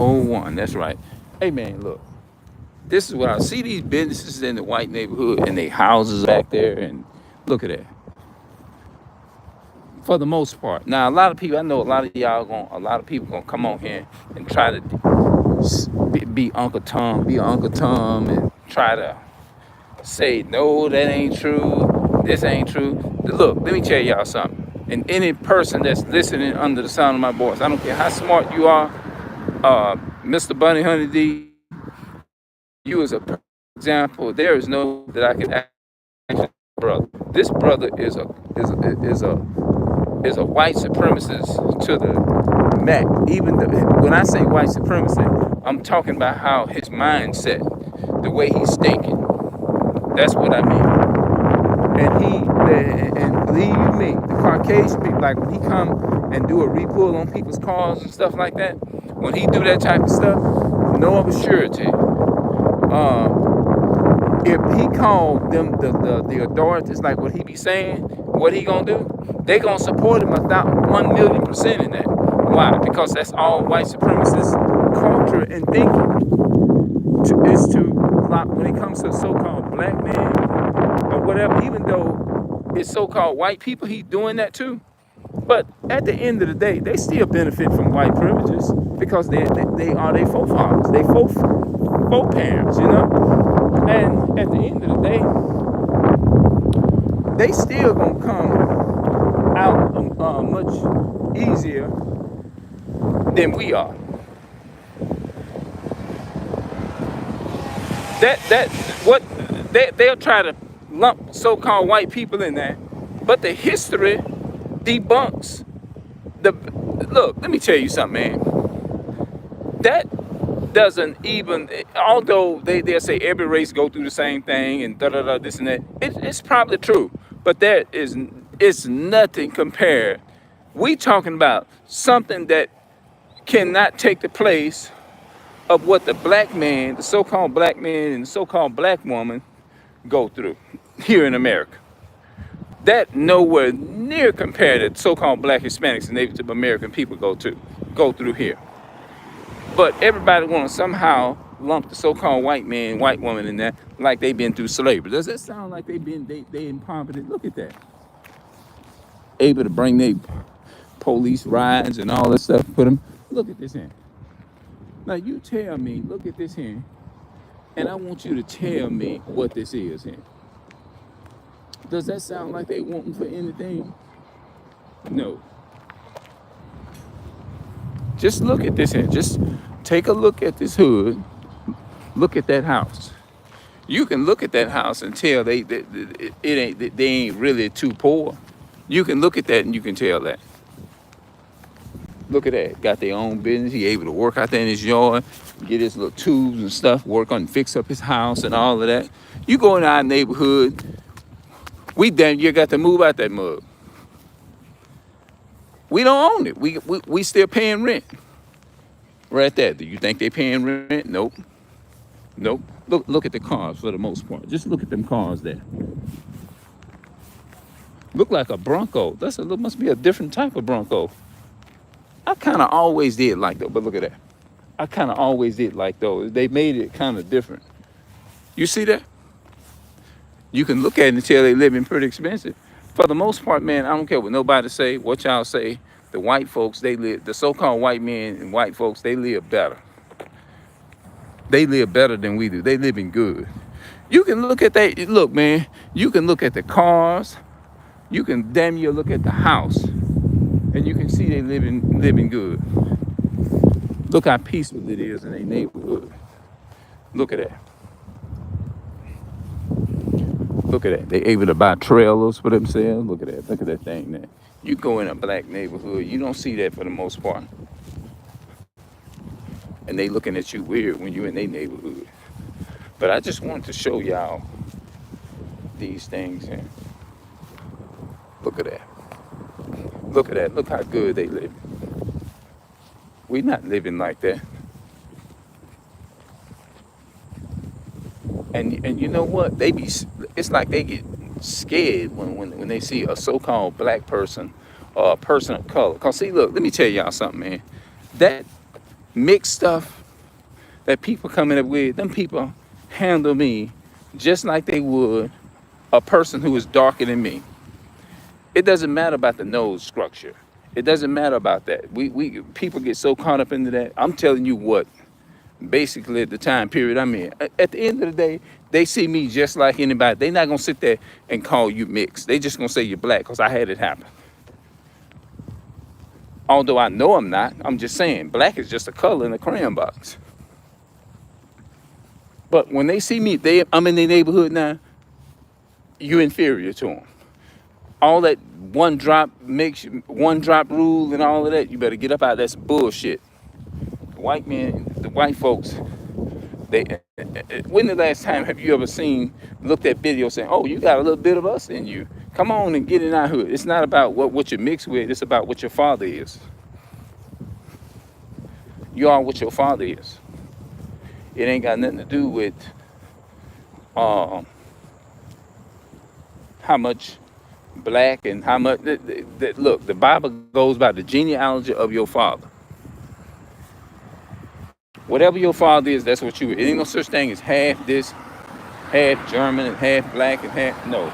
01. That's right. Hey man, look. This is what I see these businesses in the white neighborhood and they houses back there, and look at that. For the most part. Now, a lot of people, I know a lot of people gonna come on here and try to be Uncle Tom, be Uncle Tom, and try to say, no, that ain't true, this ain't true. Look, let me tell y'all something. And any person that's listening under the sound of my voice, I don't care how smart you are, Mr. Bunny Honey D, you as a example, there is no that I can actually brother. This brother is a white supremacist to the max. Even when I say white supremacy, I'm talking about how his mindset, the way he's thinking. That's what I mean. And believe you me, the Caucasian people, like when he come and do a repull on people's cars and stuff like that, when he do that type of stuff, know of a surety. If he called them the authorities, like what he be saying, what he gonna do? They gonna support him 1,000,000% in that. Why? Because that's all white supremacist culture and thinking. Is to when it comes to so-called black man or whatever, even though it's so-called white people, he's doing that too. But at the end of the day, they still benefit from white privileges because they are their forefathers, they parents, you know. And at the end of the day, they still gonna come out much easier than we are. That what they'll try to lump so-called white people in there, but the history debunks the. Look, let me tell you something, man. That doesn't even, although they'll say every race go through the same thing and this and that, it's probably true, but it's nothing compared. We talking about something that cannot take the place of what the black man, the so-called black man and the so-called black woman go through here in America. That nowhere near compared to so-called black Hispanics and Native American people go through here. But everybody wants to somehow lump the so-called white man, white woman in there like they've been through slavery. Does that sound like they incompetent? Look at that. Able to bring their police rides and all that stuff, put them. Look at this here. Now you tell me, look at this here, and I want you to tell me what this is here. Does that sound like they wanting for anything? No. Just look at this here. Just take a look at this hood. Look at that house. You can look at that house and tell they ain't really too poor. You can look at that and you can tell that. Look at that. Got their own business. He able to work out there in his yard, get his little tools and stuff, work on, fix up his house and all of that. You go in our neighborhood, we damn near got to move out that mug. We don't own it. We still paying rent. Right there. Do you think they paying rent? Nope. Nope. Look at the cars for the most part. Just look at them cars there. Look like a Bronco. Must be a different type of Bronco. I kind of always did like those, but look at that. I kind of always did like those. They made it kind of different. You see that? You can look at it and tell they living pretty expensive. For the most part, man, I don't care what nobody say, what y'all say. The white folks, the so-called white men and white folks, they live better. They live better than we do. They living good. You can look at that. Look, man, you can look at the cars. You can damn near look at the house. And you can see they living good. Look how peaceful it is in their neighborhood. Look at that. Look at that. They able to buy trailers for themselves. Look at that. Look at that thing there. You go in a black neighborhood, you don't see that for the most part. And they looking at you weird when you're in their neighborhood. But I just wanted to show y'all these things here. Look at that. Look at that. Look how good they live. We not living like that. And you know what? It's like they get scared when they see a so-called black person or a person of color. Cause see, look, let me tell y'all something, man. mixed stuff that people coming up with, them people handle me just like they would a person who is darker than me. It doesn't matter about the nose structure. It doesn't matter about that. We people get so caught up into that. I'm telling you what, basically at the time period I'm in. At the end of the day, they see me just like anybody. They not gonna sit there and call you mixed. They just gonna say you're black because I had it happen. Although I know I'm not, I'm just saying black is just a color in a crayon box. But when they see me, I'm in their neighborhood now, you inferior to them. All that one drop rule and all of that, you better get up out of that. That's bullshit. The white men, the white folks, they when the last time have you ever looked at video saying, oh, you got a little bit of us in you, come on and get in our hood. It's not about what you mix with, it's about what your father is. You are what your father is. It ain't got nothing to do with how much black and how much look, the Bible goes by the genealogy of your father. Whatever your father is, that's what you. It ain't no such thing as half this, half German, and half black, and half no.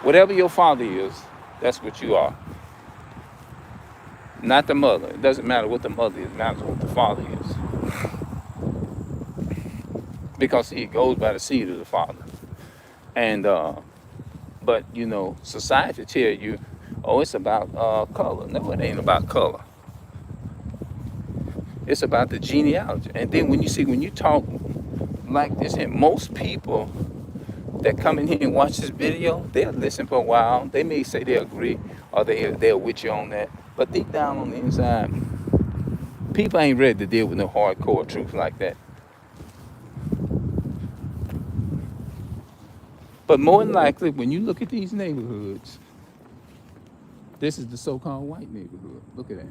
Whatever your father is, that's what you are. Not the mother. It doesn't matter what the mother is. It matters what the father is. Because it goes by the seed of the father. And but you know, society tell you, oh, it's about color. No, it ain't about color. It's about the genealogy. And then when you talk like this, and most people that come in here and watch this video, they'll listen for a while. They may say they agree or they're with you on that. But deep down on the inside, people ain't ready to deal with no hardcore truth like that. But more than likely, when you look at these neighborhoods, this is the so-called white neighborhood. Look at that.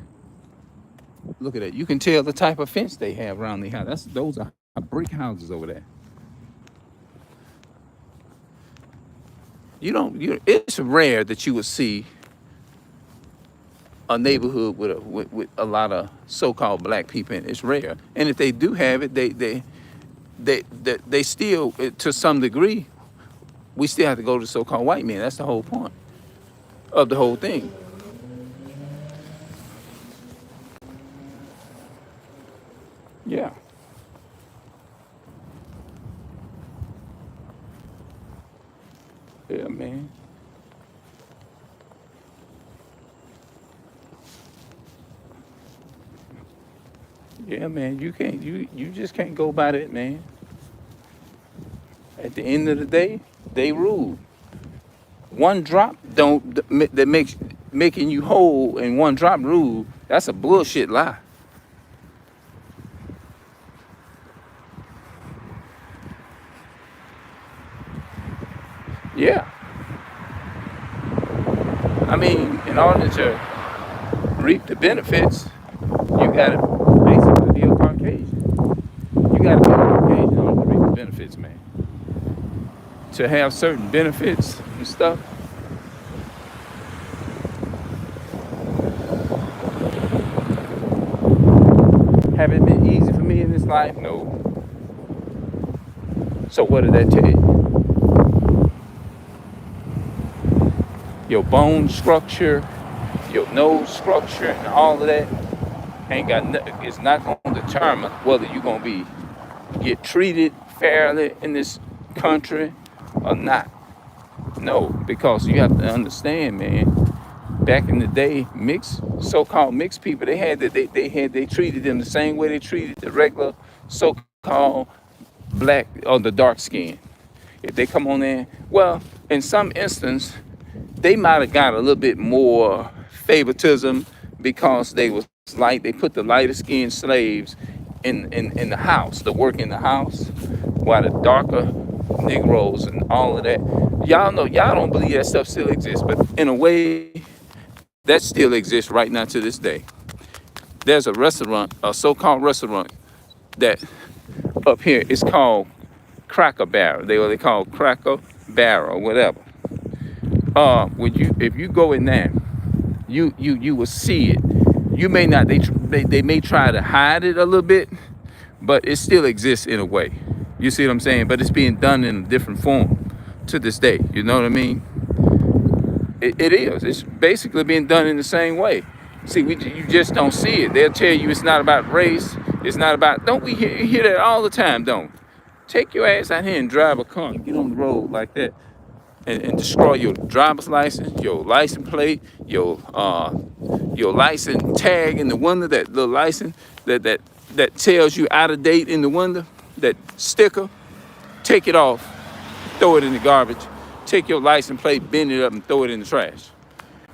Look at that. You can tell the type of fence they have around their house. Those are brick houses over there. It's rare that you would see a neighborhood with a lot of so-called black people in it. It's rare. And if they do have it, they still, to some degree, we still have to go to so-called white men. That's the whole point of the whole thing. Yeah. Yeah, man. Yeah, man. You just can't go by that, man. At the end of the day, they rule. One drop that makes making you whole, and one drop rule, that's a bullshit lie. Yeah. I mean, in order to reap the benefits, you gotta basically be a Caucasian. You gotta be a Caucasian in order to reap the benefits, man. To have certain benefits and stuff. Have it been easy for me in this life? No. So what did that tell you? Your bone structure, your nose structure, and all of that it's not gonna determine whether you're gonna get treated fairly in this country or not. No, because you have to understand, man. Back in the day, so-called mixed people, they treated them the same way they treated the regular so-called black or the dark skin. If they come on there, well, in some instance, they might have got a little bit more favoritism because they put the lighter skinned slaves in the house, to work in the house, while the darker Negroes and all of that. Y'all don't believe that stuff still exists, but in a way, that still exists right now to this day. There's a restaurant, a so-called restaurant that up here is called Cracker Barrel. They call Cracker Barrel or whatever. If you go in there, you will see it. You may not, they may try to hide it a little bit, but it still exists in a way. You see what I'm saying? But it's being done in a different form to this day. You know what I mean? It is. It's basically being done in the same way. See, you just don't see it. They'll tell you it's not about race. It's not about, don't we hear that all the time, don't we? Take your ass out here and drive a car and get on the road like that and destroy your driver's license, your license plate, your license tag in the window, that little license that tells you out of date in the window, that sticker. Take it off, throw it in the garbage. Take your license plate, bend it up, and throw it in the trash.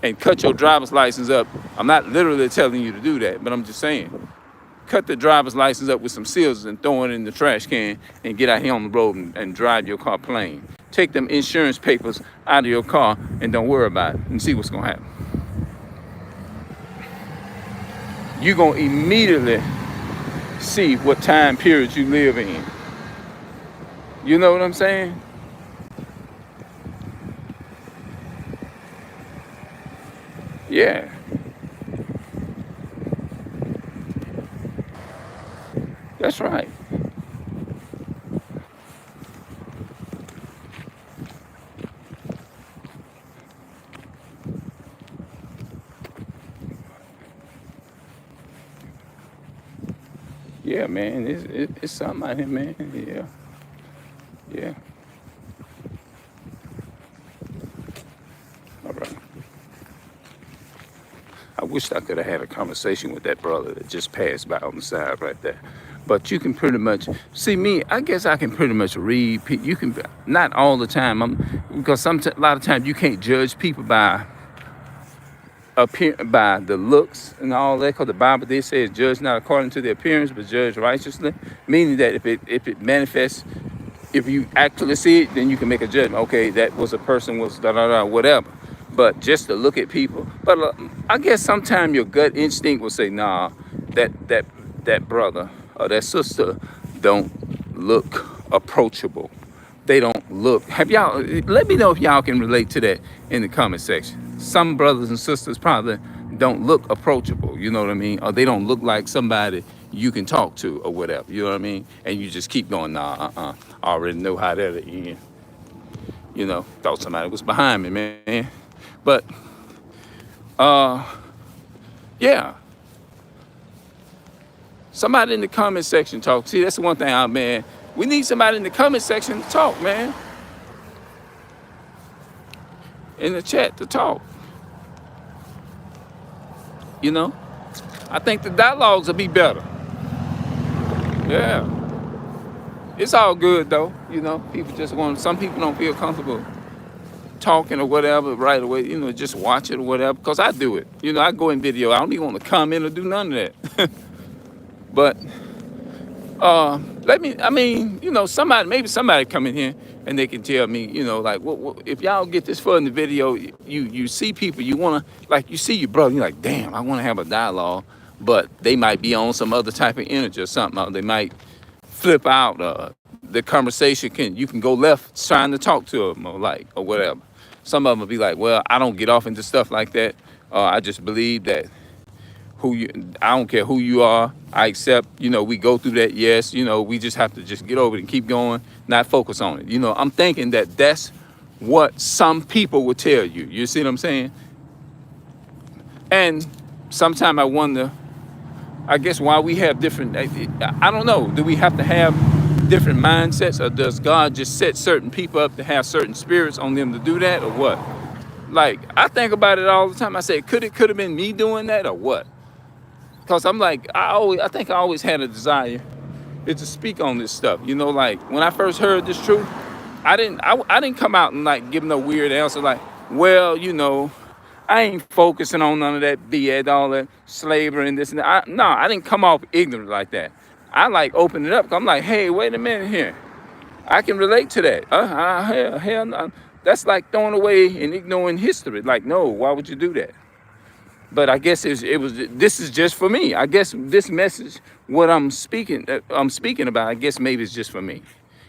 And cut your driver's license up. I'm not literally telling you to do that, but I'm just saying. Cut the driver's license up with some scissors and throw it in the trash can and get out here on the road and drive your car plain. Take them insurance papers out of your car and don't worry about it and see what's gonna happen. You're gonna immediately see what time period you live in. You know what I'm saying? Yeah. That's right. Yeah, man. It's something out here, man. Yeah. Yeah. All right. I wished I could have had a conversation with that brother that just passed by on the side right there. But you can pretty much see me. I guess I can pretty much read. You can, not all the time. Because a lot of times you can't judge people by by the looks and all that. Because the Bible did say, "Judge not according to the appearance, but judge righteously." Meaning that if it manifests, if you actually see it, then you can make a judgment. Okay, that was a person was da da da whatever. But just to look at people, but I guess sometimes your gut instinct will say, nah, that brother or that sister don't look approachable. They don't look. Have y'all? Let me know if y'all can relate to that in the comment section. Some brothers and sisters probably don't look approachable. You know what I mean? Or they don't look like somebody you can talk to or whatever. You know what I mean? And you just keep going, nah, I already know how that'll end. You know, thought somebody was behind me, man. But, yeah. Somebody in the comment section talk. See, that's the one thing man. We need somebody in the comment section to talk, man. In the chat to talk. You know? I think the dialogues will be better. Yeah. It's all good, though. You know, some people don't feel comfortable talking or whatever right away, you know, just watch it or whatever, because I do it. You know, I go in video. I don't even want to comment or do none of that. But you know, maybe somebody come in here and they can tell me, you know, like, if y'all get this far in the video, you see people, you want to, like, you see your brother, you're like, damn, I want to have a dialogue, but they might be on some other type of energy or something, or they might flip out. The conversation you can go left trying to talk to them or whatever. Some of them will be like, well, I don't get off into stuff like that. I just believe that I don't care who you are. I accept, you know, we go through that. Yes, you know, we just have to just get over it and keep going, not focus on it. You know, I'm thinking that's what some people will tell you. You see what I'm saying? And sometimes I wonder, I guess why we have different, I don't know, do we have to have different mindsets, or does God just set certain people up to have certain spirits on them to do that, or what? Like, I think about it all the time. I say, could it have been me doing that, or what? Because I'm like, I think I always had a desire to speak on this stuff. You know, like when I first heard this truth, I didn't come out and like give no weird answer like, well, you know, I ain't focusing on none of that BS, all that slavery and this and that. No, I didn't come off ignorant like that. I like open it up. I'm like, hey, wait a minute here. I can relate to that. Hell no. That's like throwing away and ignoring history. Like, no, why would you do that? But I guess this is just for me. I guess this message, what I'm speaking about, I guess maybe it's just for me.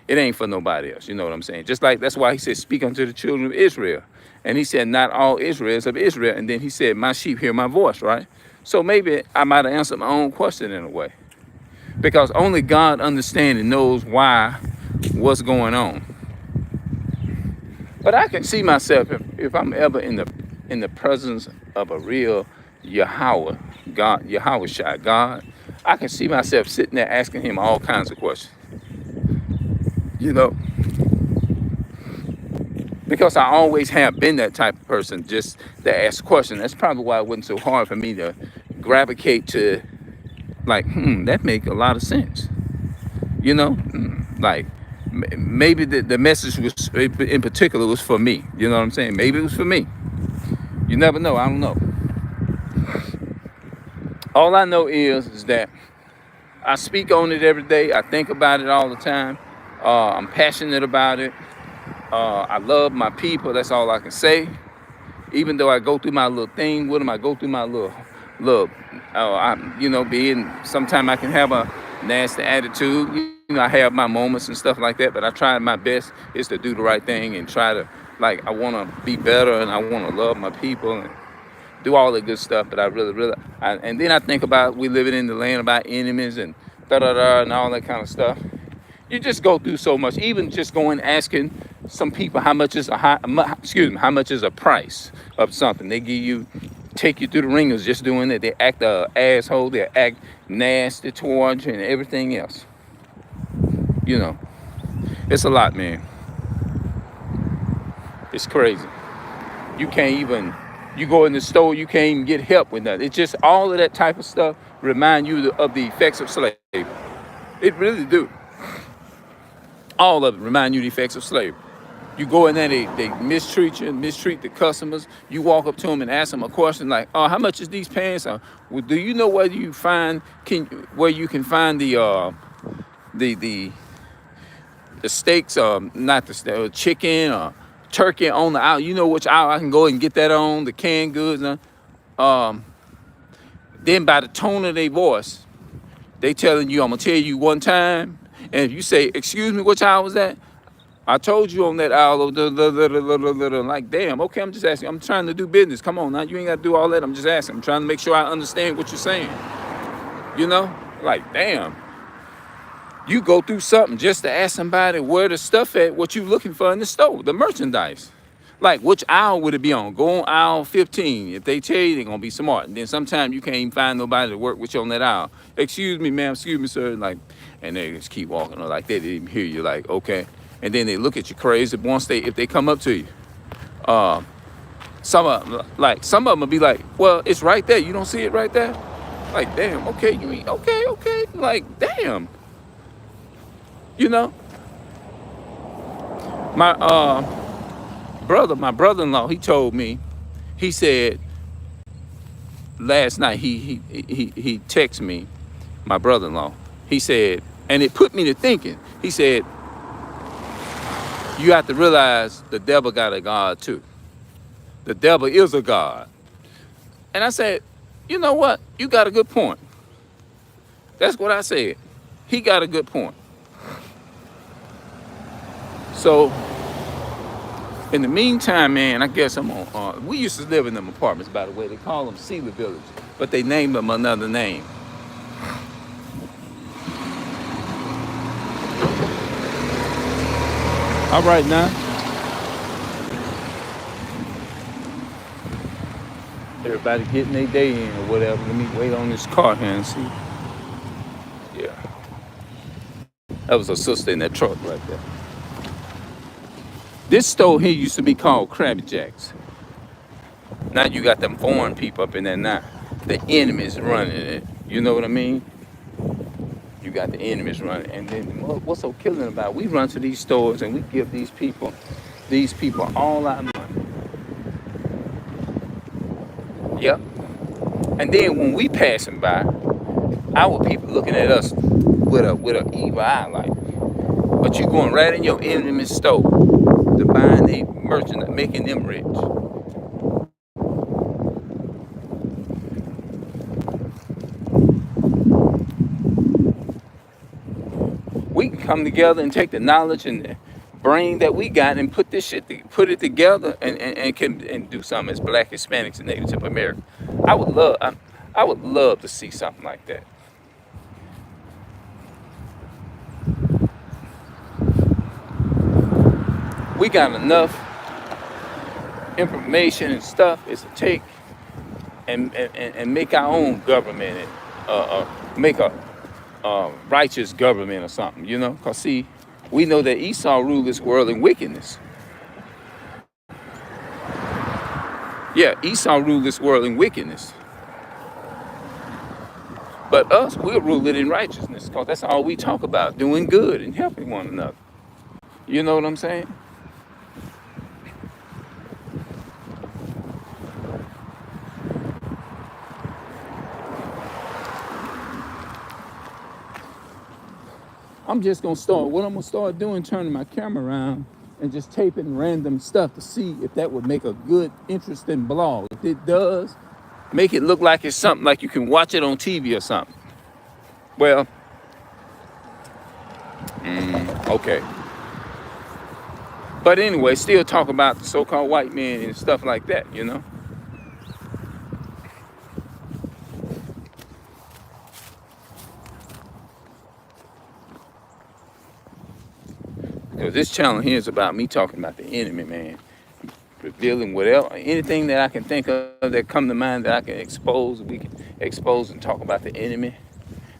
It ain't for nobody else. You know what I'm saying? Just like, that's why he said, speak unto the children of Israel. And he said, not all Israel is of Israel. And then he said, my sheep hear my voice, right? So maybe I might have answered my own question in a way, because only God understands and knows why, what's going on. But I can see myself, if I'm ever in the presence of a real Yahweh, God, Yahweh Shai, God, I can see myself sitting there asking him all kinds of questions, you know, because I always have been that type of person, just to ask questions. That's probably why it wasn't so hard for me to gravitate to, like, that make a lot of sense, you know. Like, maybe the message was, in particular, was for me, you know what I'm saying? Maybe it was for me. You never know. I don't know. All I know is that I speak on it every day. I think about it all the time. I'm passionate about it. I love my people. That's all I can say. Even though I go through my little thing with them, I go through my little, being, sometimes I can have a nasty attitude. You know, I have my moments and stuff like that, but I try my best is to do the right thing and try to, like, I want to be better and I want to love my people and do all the good stuff. But I really, and then I think about we living in the land of our enemies and da-da-da and all that kind of stuff. You just go through so much. Even just going asking some people how much is how much is a price of something. They take you through the ringers just doing it. They act a asshole. They act nasty towards you and everything else. You know, it's a lot, man. It's crazy. You can't even, you go in the store, you can't even get help with that. It's just all of that type of stuff remind you of the effects of slavery. It really do. All of it remind you of the effects of slavery. You go in there, they mistreat you, mistreat the customers. You walk up to them and ask them a question like, "Oh, how much is these pants? Well, do you know where you can find the steaks, not the steak, chicken or turkey on the aisle? You know which aisle I can go and get that on, the canned goods." Then by the tone of their voice, they telling you, "I'm gonna tell you one time," and if you say, "Excuse me, which aisle was that?" "I told you on that aisle." Like, damn, okay, I'm just asking. I'm trying to do business. Come on now, you ain't got to do all that. I'm just asking. I'm trying to make sure I understand what you're saying. You know, like, damn. You go through something just to ask somebody where the stuff at, what you looking for in the store, the merchandise. Like, which aisle would it be on? Go on aisle 15. If they tell you, they're going to be smart. And then sometimes you can't even find nobody to work with you on that aisle. "Excuse me, ma'am. Excuse me, sir." Like, and they just keep walking. Like, they didn't even hear you. Like, okay. And then they look at you crazy if they come up to you. Some of them will be like, "Well, it's right there. You don't see it right there?" Like, damn, okay, you mean, okay. Like, damn. You know? My brother-in-law, he told me, he said last night, he texted me, my brother-in-law. He said, and it put me to thinking. He said, "You have to realize the devil got a God too. The devil is a God." And I said, you know what? You got a good point. That's what I said. He got a good point. So, in the meantime, man, I guess I'm on. We used to live in them apartments, by the way. They call them Sealy Village, but they named them another name. All right, now. Everybody getting their day in or whatever. Let me wait on this car here and see. Yeah. That was a sister in that truck right there. This store here used to be called Krabby Jacks. Now you got them foreign people up in there now. The enemies running it. You know what I mean? You got the enemies running. And then what's so killing about it? We run to these stores and we give these people all our money. Yep. And then when we passing by, our people looking at us with a evil eye like, but you going right in your enemy's store to buying a merchandise, making them rich. We can come together and take the knowledge and the brain that we got and put it together and do something as Black, Hispanics, and Natives of America. I would love to see something like that. We got enough information and stuff is to take and make our own government and make a righteous government or something, you know? Because, see, we know that Esau ruled this world in wickedness. Yeah, Esau ruled this world in wickedness. But us, we'll rule it in righteousness because that's all we talk about, doing good and helping one another. You know what I'm saying? I'm just gonna start, what I'm gonna start doing, turning my camera around and just taping random stuff to see if that would make a good, interesting blog. If it does, make it look like it's something like you can watch it on TV or something. Well, okay. But anyway, still talk about the so-called white man and stuff like that, you know? Because this channel here is about me talking about the enemy, man. Revealing whatever, anything that I can think of that come to mind that I can expose, we can expose and talk about the enemy.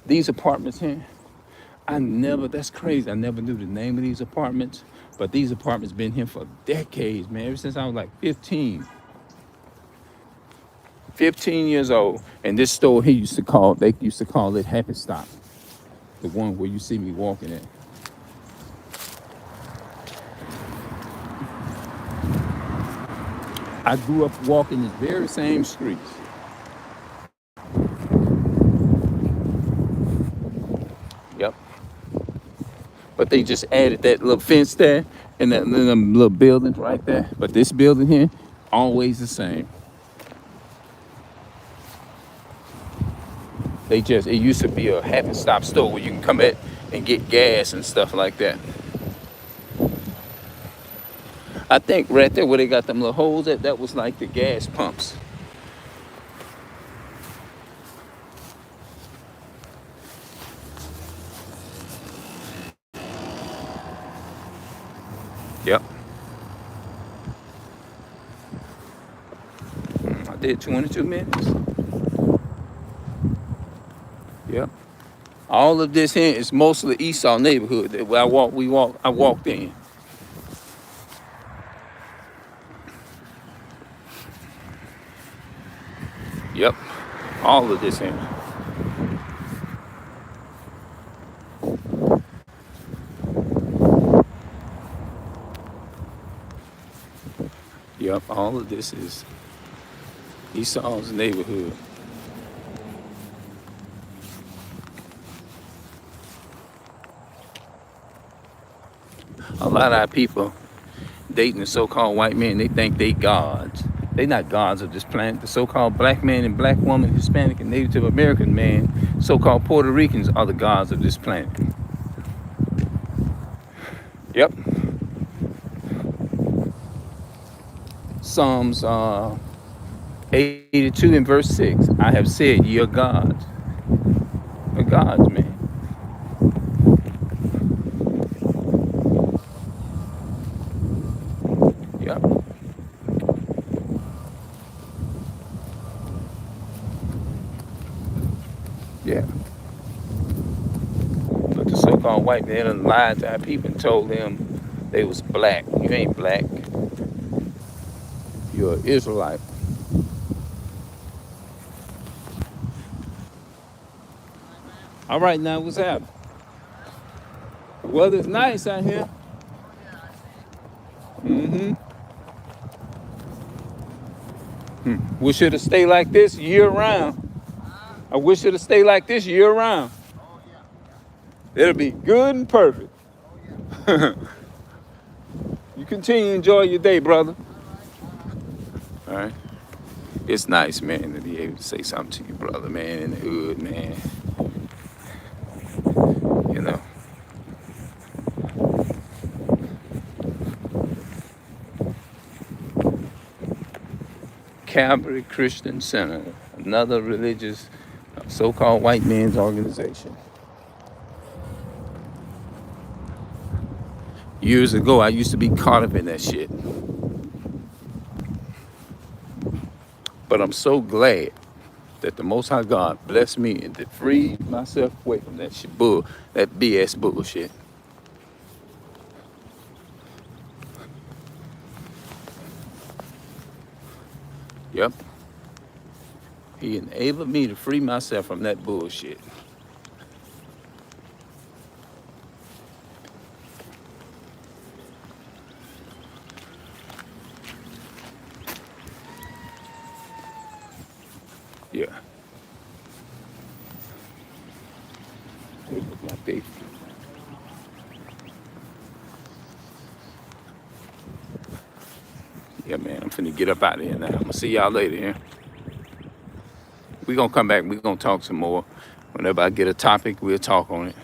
These apartments here, that's crazy. I never knew the name of these apartments, but these apartments been here for decades, man. Ever since I was like 15 years old. And this store they used to call it Happy Stop. The one where you see me walking in. I grew up walking these very same streets. Yep. But they just added that little fence there and that little building right there. But this building here, always the same. It used to be a Happy Stop store where you can come in and get gas and stuff like that. I think right there where they got them little holes at, that was like the gas pumps. Yep. I did 22 minutes. Yep. All of this here is mostly Esau neighborhood that where I walked in. Yep. All of this here. Yep, all of this is Esau's neighborhood. A lot of our people dating the so-called white men, they think they gods. They not gods of this planet. The so-called black man and black woman, Hispanic and Native American man, so-called Puerto Ricans are the gods of this planet. Yep. Psalms 82 and verse 6. I have said, ye are gods. We're gods, man. Yep. Yeah. But the so-called white man done lied to our people and told them they was black. You ain't black. You're an Israelite. All right, now what's happening? The weather's nice out here. Wish it'd stay like this year round. I wish it'd stay like this year round. It'll be good and perfect. You continue to enjoy your day, brother. All right. It's nice, man, to be able to say something to you, brother, man, in the hood, man. You know. Calvary Christian Center, another religious, so-called white man's organization. Years ago, I used to be caught up in that shit. But I'm so glad that the Most High God blessed me and to free myself away from that shit, that BS bullshit. Yep. He enabled me to free myself from that bullshit. Yeah. They look like they. Yeah, man, I'm finna get up out of here now. I'm gonna see y'all later, yeah? We gonna come back, we gonna talk some more. Whenever I get a topic, we'll talk on it.